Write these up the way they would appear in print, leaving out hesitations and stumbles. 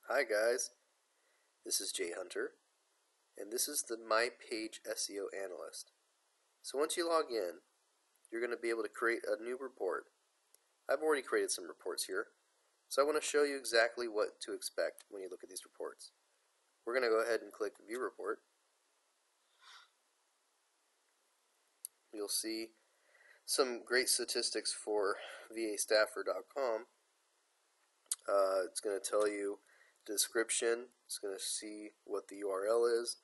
Hi guys, this is Jay Hunter, and this is the My Page SEO Analyst. So once you log in, you're going to be able to create a new report. I've already created some reports here, so I want to show you exactly what to expect when you look at these reports. We're going to go ahead and click View Report. You'll see some great statistics for vastaffer.com. It's going to tell you the description. It's going to see what the URL is.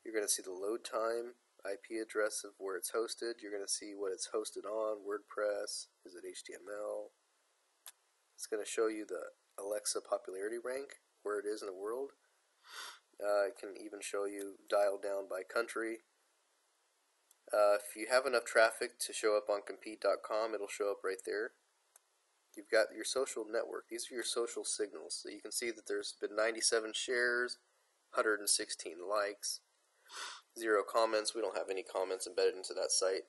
You're going to see the load time, IP address of where it's hosted. You're going to see what it's hosted on, WordPress, is it HTML. It's going to show you the Alexa popularity rank, where it is in the world. It can even show you dialed down by country. If you have enough traffic to show up on compete.com, it'll show up right there. You've got your social network. These are your social signals. So you can see that there's been 97 shares, 116 likes, 0 comments. We don't have any comments embedded into that site.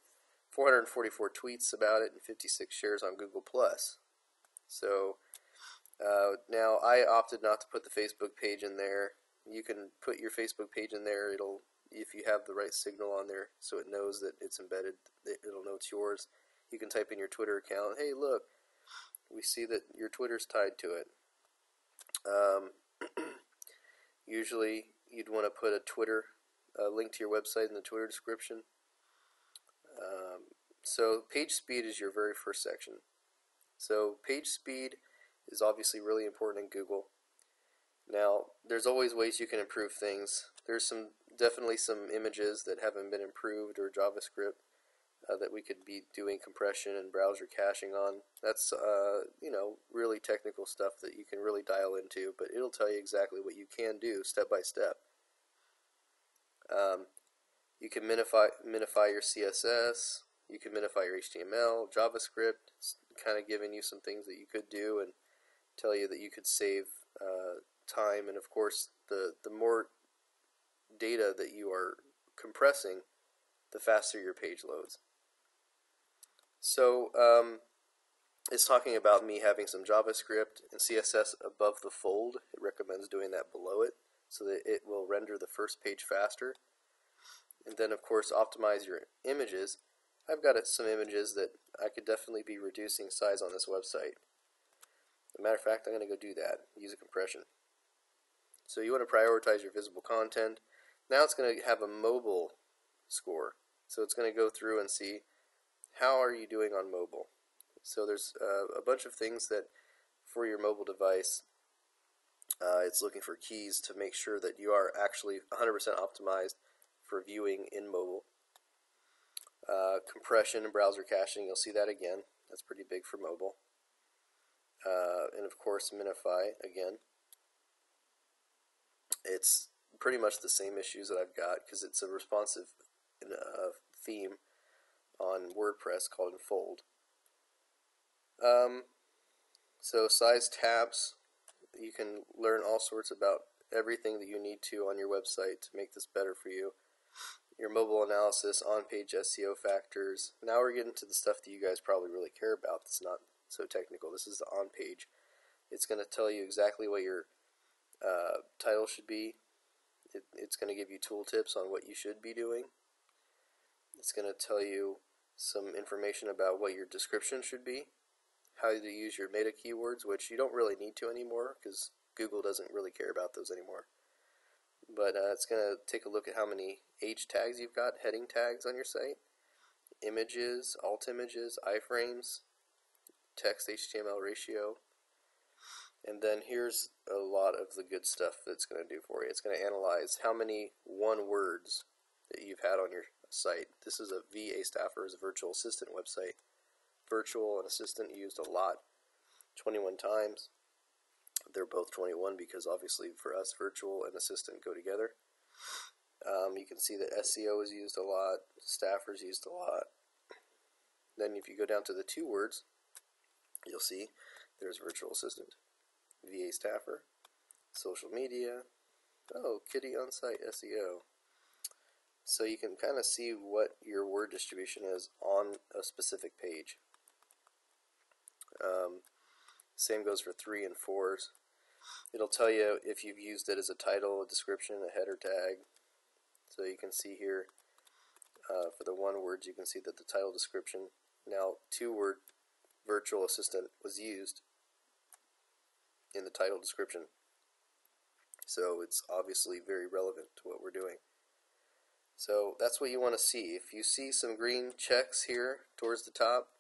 444 tweets about it and 56 shares on Google+. So now I opted not to put the Facebook page in there. You can put your Facebook page in there. It'll, if you have the right signal on there, so it knows that it's embedded, it'll know it's yours. You can type in your Twitter account. Hey, look, we see that your Twitter's tied to it. Usually you'd want to put a Twitter link to your website in the Twitter description. So page speed is your very first section. So page speed is obviously really important in Google. Now, there's always ways you can improve things. There's definitely some images that haven't been improved, or JavaScript that we could be doing compression and browser caching on. That's really technical stuff that you can really dial into, but it'll tell you exactly what you can do step by step. You can minify your CSS. You can minify your HTML, JavaScript. It's kind of giving you some things that you could do and tell you that you could save time. And of course, the more data that you are compressing, the faster your page loads. So it's talking about me having some JavaScript and CSS above the fold. It recommends doing that below it so that it will render the first page faster. And then of course optimize your images. I've got some images that I could definitely be reducing size on this website. As a matter of fact, I'm going to go do that, use a compression. So you want to prioritize your visible content. Now it's going to have a mobile score. So it's going to go through and see how are you doing on mobile. So there's a bunch of things that for your mobile device, it's looking for keys to make sure that you are actually 100% optimized for viewing in mobile. Compression and browser caching, you'll see that again. That's pretty big for mobile. And of course minify again. It's pretty much the same issues that I've got because it's a responsive theme on WordPress called Enfold. So size tabs, you can learn all sorts about everything that you need to on your website to make this better for you. Your mobile analysis, on-page SEO factors. Now we're getting to the stuff that you guys probably really care about that's not so technical. This is the on-page. It's going to tell you exactly what your title should be. It's going to give you tooltips on what you should be doing. It's going to tell you some information about what your description should be, how to use your meta keywords, which you don't really need to anymore because Google doesn't really care about those anymore. But it's going to take a look at how many H tags you've got, heading tags on your site, images, alt images, iframes, text HTML ratio. And then here's a lot of the good stuff that it's going to do for you. It's going to analyze how many one words that you've had on your site. This is a VA Staffer's virtual assistant website. Virtual and assistant used a lot, 21 times. They're both 21 because obviously for us virtual and assistant go together. You can see that SEO is used a lot, Staffer's used a lot. Then if you go down to the 2 words, you'll see there's virtual assistant, VA Staffer, social media, oh, kitty on site SEO. So you can kind of see what your word distribution is on a specific page. Same goes for 3 and 4s. It'll tell you if you've used it as a title, a description, a header tag. So you can see here for the one words, you can see that the title description, now 2-word virtual assistant was used in the title description. So it's obviously very relevant to what we're doing. So that's what you want to see. If you see some green checks here towards the top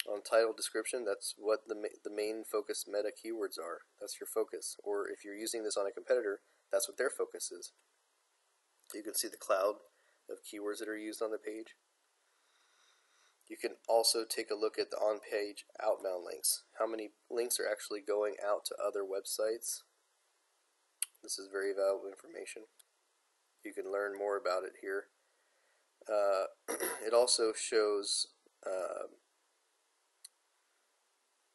on title description, that's what the main focus meta keywords are. That's your focus. Or if you're using this on a competitor, that's what their focus is. You can see the cloud of keywords that are used on the page. You can also take a look at the on-page outbound links. How many links are actually going out to other websites? This is very valuable information. You can learn more about it here. It also shows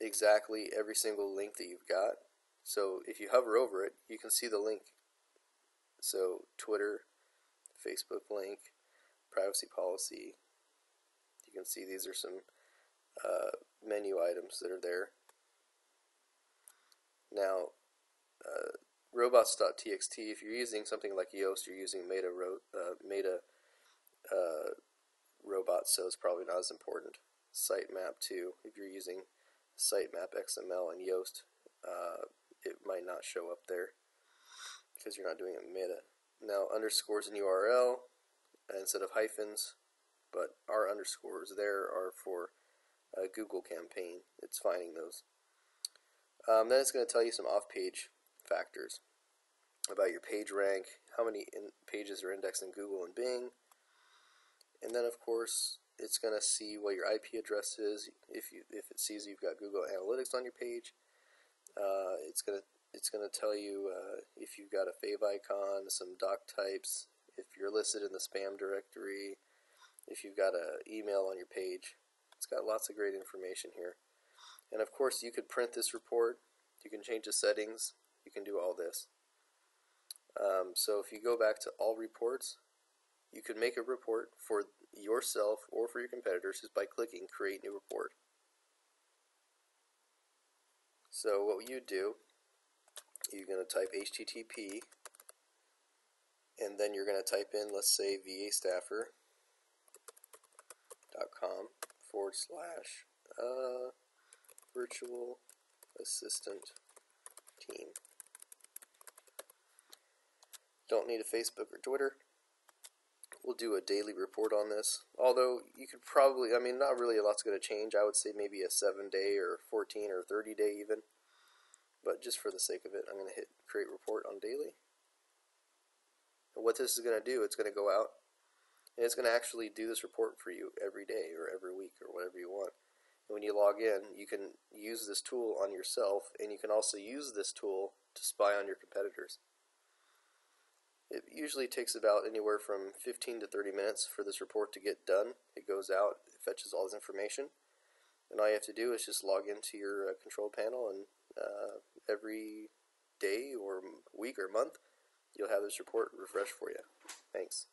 exactly every single link that you've got. So if you hover over it, you can see the link. So Twitter, Facebook link, privacy policy. You can see these are some menu items that are there. Now, robots.txt, if you're using something like Yoast, you're using meta robots, so it's probably not as important. Sitemap too, if you're using sitemap XML and Yoast, it might not show up there because you're not doing it meta. Now, underscores in URL instead of hyphens, but our underscores there are for a Google campaign. It's finding those. Then it's going to tell you some off-page factors about your page rank, how many pages are indexed in Google and Bing, and then of course it's going to see what your IP address is. If it sees you've got Google Analytics on your page, it's going to tell you if you've got a fav icon, some doc types, if you're listed in the spam directory, if you've got an email on your page. It's got lots of great information here. And of course you could print this report, you can change the settings, you can do all this. So if you go back to all reports, you can make a report for yourself or for your competitors just by clicking create new report. So what you do, you're going to type HTTP and then you're going to type in, let's say, vastaffer.com/virtual assistant team. Don't need a Facebook or Twitter. We'll do a daily report on this. Although you could probably, not really a lot's going to change. I would say maybe a 7-day or 14 or 30-day even. But just for the sake of it, I'm going to hit create report on daily. And what this is going to do, it's going to go out and it's going to actually do this report for you every day or every week or whatever you want. And when you log in, you can use this tool on yourself, and you can also use this tool to spy on your competitors. It usually takes about anywhere from 15 to 30 minutes for this report to get done. It goes out, it fetches all this information, and all you have to do is just log into your control panel, and every day or week or month you'll have this report refreshed for you. Thanks.